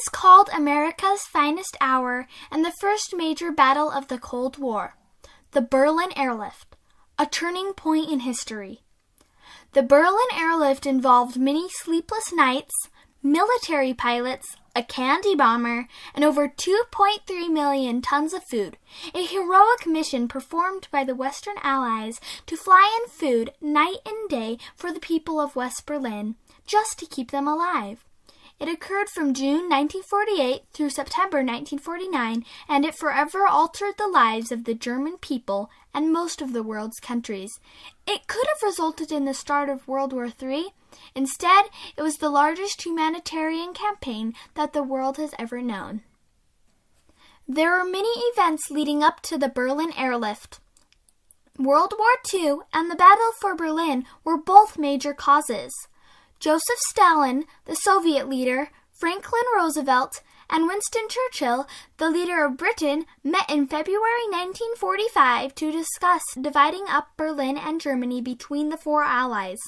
is called America's finest hour and the first major battle of the Cold War, the Berlin Airlift, a turning point in history. The Berlin Airlift involved many sleepless nights, military pilots, a candy bomber, and over 2.3 million tons of food, a heroic mission performed by the Western Allies to fly in food night and day for the people of West Berlin, just to keep them alive. It occurred from June 1948 through September 1949, and it forever altered the lives of the German people and most of the world's countries. It could have resulted in the start of World War III. Instead, it was the largest humanitarian campaign that the world has ever known. There were many events leading up to the Berlin Airlift. World War II and the Battle for Berlin were both major causes. Joseph Stalin, the Soviet leader, Franklin Roosevelt, and Winston Churchill, the leader of Britain, met in February 1945 to discuss dividing up Berlin and Germany between the four Allies.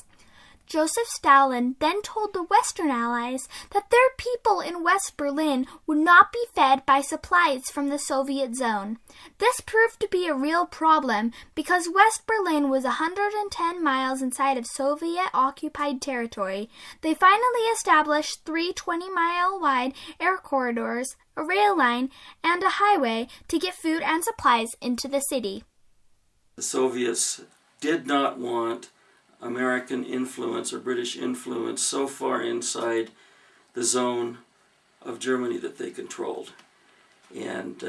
Joseph Stalin then told the Western Allies that their people in West Berlin would not be fed by supplies from the Soviet zone. This proved to be a real problem because West Berlin was 110 miles inside of Soviet-occupied territory. They finally established 3 20-mile-wide air corridors, a rail line, and a highway to get food and supplies into the city. The Soviets did not want American influence or British influence so far inside the zone of Germany that they controlled. And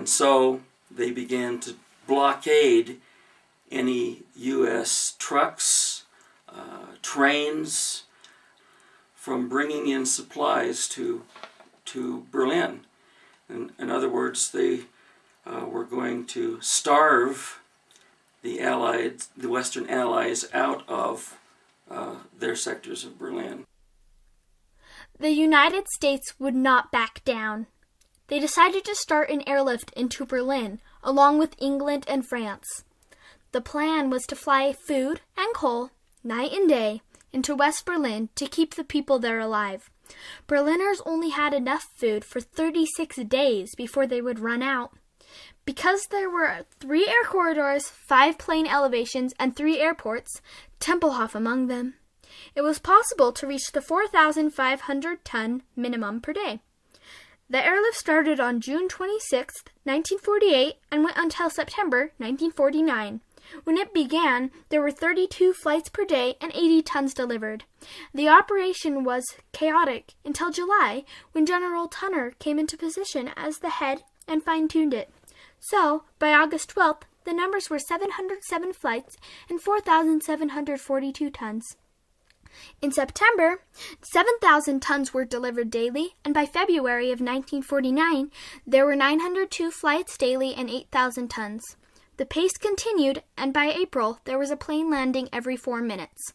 so they began to blockade any U.S. trucks, trains, from bringing in supplies to Berlin. In other words, they were going to starve the Western Allies out of their sectors of Berlin. The United States would not back down. They decided to start an airlift into Berlin, along with England and France. The plan was to fly food and coal, night and day, into West Berlin to keep the people there alive. Berliners only had enough food for 36 days before they would run out. Because there were 3 air corridors, 5 plane elevations, and 3 airports, Tempelhof among them, it was possible to reach the 4,500-ton minimum per day. The airlift started on June 26, 1948, and went until September 1949. When it began, there were 32 flights per day and 80 tons delivered. The operation was chaotic until July, when General Tunner came into position as the head and fine-tuned it. So, by August 12th, the numbers were 707 flights and 4,742 tons. In September, 7,000 tons were delivered daily, and by February of 1949, there were 902 flights daily and 8,000 tons. The pace continued, and by April, there was a plane landing every 4 minutes.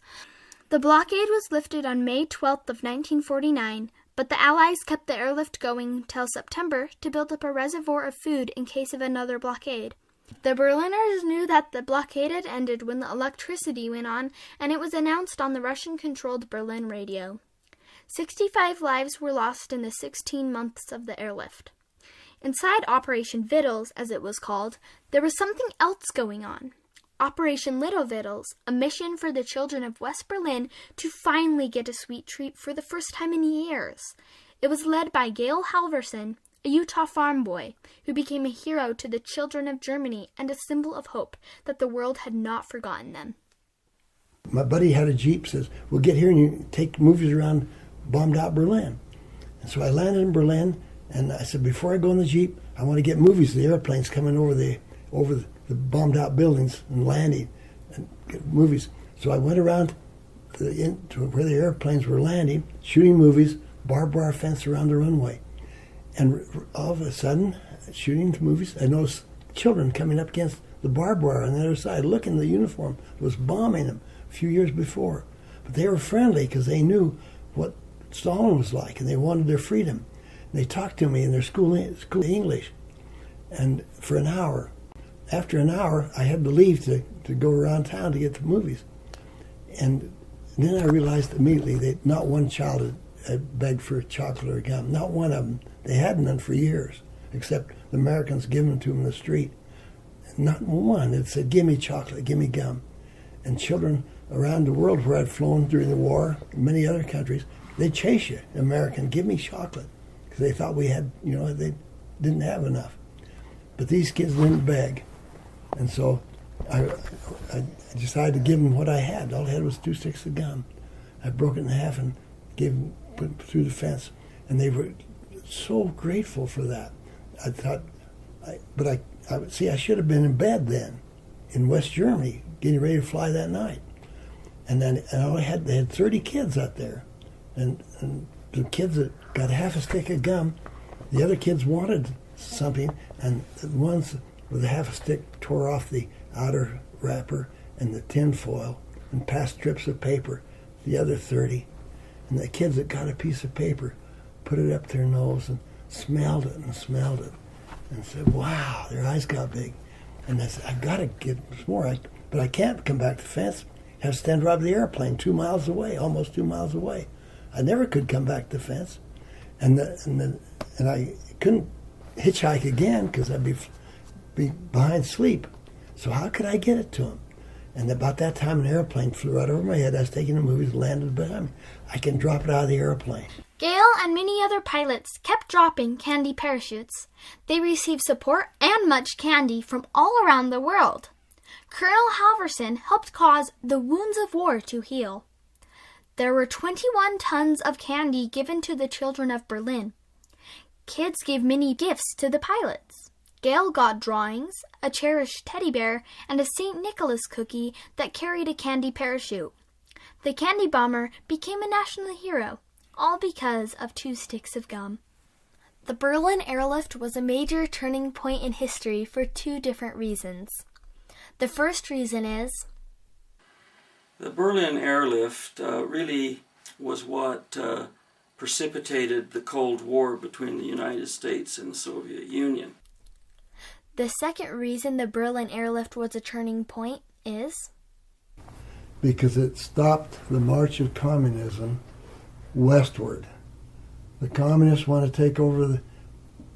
The blockade was lifted on May 12th of 1949, but the Allies kept the airlift going till September to build up a reservoir of food in case of another blockade. The Berliners knew that the blockade had ended when the electricity went on, and it was announced on the Russian-controlled Berlin radio. 65 lives were lost in the 16 months of the airlift. Inside Operation Vittles, as it was called, there was something else going on. Operation Little Vittles, a mission for the children of West Berlin to finally get a sweet treat for the first time in years. It was led by Gail Halverson, a Utah farm boy, who became a hero to the children of Germany and a symbol of hope that the world had not forgotten them. My buddy had a Jeep, says, we'll get here and you take movies around bombed out Berlin. And so I landed in Berlin, and I said, before I go in the Jeep, I want to get movies of the airplanes coming over the bombed out buildings and landing and get movies. So I went around to where the airplanes were landing, shooting movies, barbed wire fence around the runway. And all of a sudden, shooting the movies, I noticed children coming up against the barbed wire on the other side, looking at the uniform that was bombing them a few years before. But they were friendly because they knew what Stalin was like, and they wanted their freedom. And they talked to me in their school English, and for an hour. After an hour, I had to leave to go around town to get the movies. And then I realized immediately that not one child begged for chocolate or gum. Not one of them. They hadn't none for years, except the Americans giving them to them in the street. Not one. It said, "Give me chocolate, give me gum." And children around the world where I'd flown during the war, many other countries, they'd chase you, American, "Give me chocolate," because they thought we had, they didn't have enough. But these kids didn't beg. And so I decided to give them what I had. All I had was 2 sticks of gum. I broke it in half and put it through the fence. And they were so grateful for that. I thought, I should have been in bed then in West Germany, getting ready to fly that night. And they had 30 kids out there. And the kids that got half a stick of gum, the other kids wanted something, and the ones with a half a stick tore off the outer wrapper and the tin foil and passed strips of paper to the other 30. And the kids that got a piece of paper put it up their nose and smelled it and said, "Wow," their eyes got big. And I said, "I've got to get some more, but I can't come back to the fence. I have to stand right by the airplane 2 miles away, almost 2 miles away." I never could come back to the fence. And I couldn't hitchhike again because I'd be behind sleep. So how could I get it to him? And about that time, an airplane flew right over my head. I was taking the movies, landed behind me. I can drop it out of the airplane. Gale and many other pilots kept dropping candy parachutes. They received support and much candy from all around the world. Colonel Halverson helped cause the wounds of war to heal. There were 21 tons of candy given to the children of Berlin. Kids gave many gifts to the pilots. Gale got drawings, a cherished teddy bear, and a St. Nicholas cookie that carried a candy parachute. The candy bomber became a national hero, all because of 2 sticks of gum. The Berlin Airlift was a major turning point in history for 2 different reasons. The first reason is the Berlin Airlift really was what precipitated the Cold War between the United States and the Soviet Union. The second reason the Berlin Airlift was a turning point is because it stopped the march of communism westward. The communists want to take over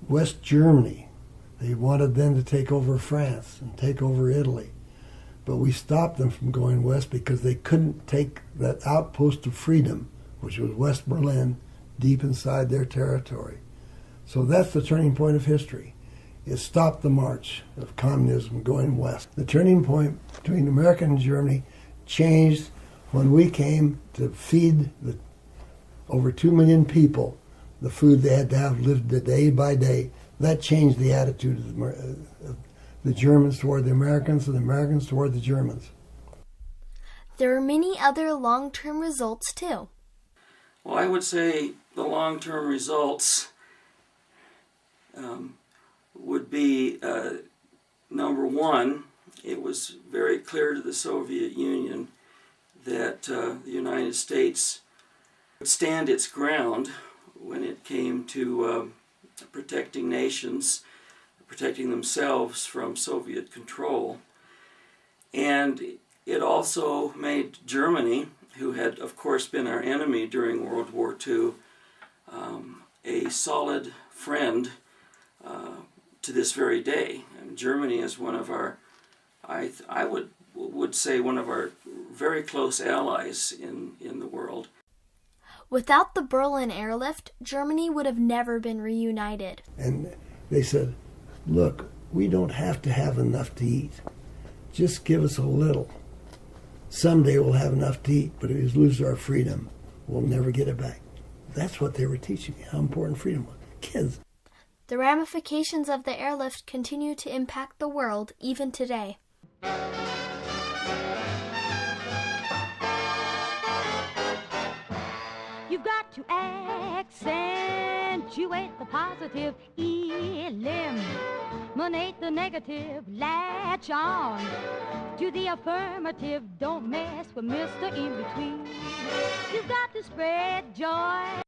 West Germany. They wanted then to take over France and take over Italy. But we stopped them from going west because they couldn't take that outpost of freedom, which was West Berlin, deep inside their territory. So that's the turning point of history. It stopped the march of communism going west. The turning point between America and Germany changed when we came to feed the over 2 million people the food they had to have lived day by day. That changed the attitude of the Germans toward the Americans and the Americans toward the Germans. There are many other long-term results too. Well, I would say the long-term results would be, number one, it was very clear to the Soviet Union that the United States would stand its ground when it came to protecting nations, protecting themselves from Soviet control. And it also made Germany, who had of course been our enemy during World War II, a solid friend to this very day. And Germany is one of our, I would say, one of our very close allies in the world. Without the Berlin Airlift, Germany would have never been reunited. And they said, "Look, we don't have to have enough to eat. Just give us a little. Someday we'll have enough to eat, but if we lose our freedom, we'll never get it back." That's what they were teaching me, how important freedom was. Kids. The ramifications of the airlift continue to impact the world even today. You've got to accentuate the positive, eliminate the negative, latch on to the affirmative, don't mess with Mr. In-Between. You've got to spread joy.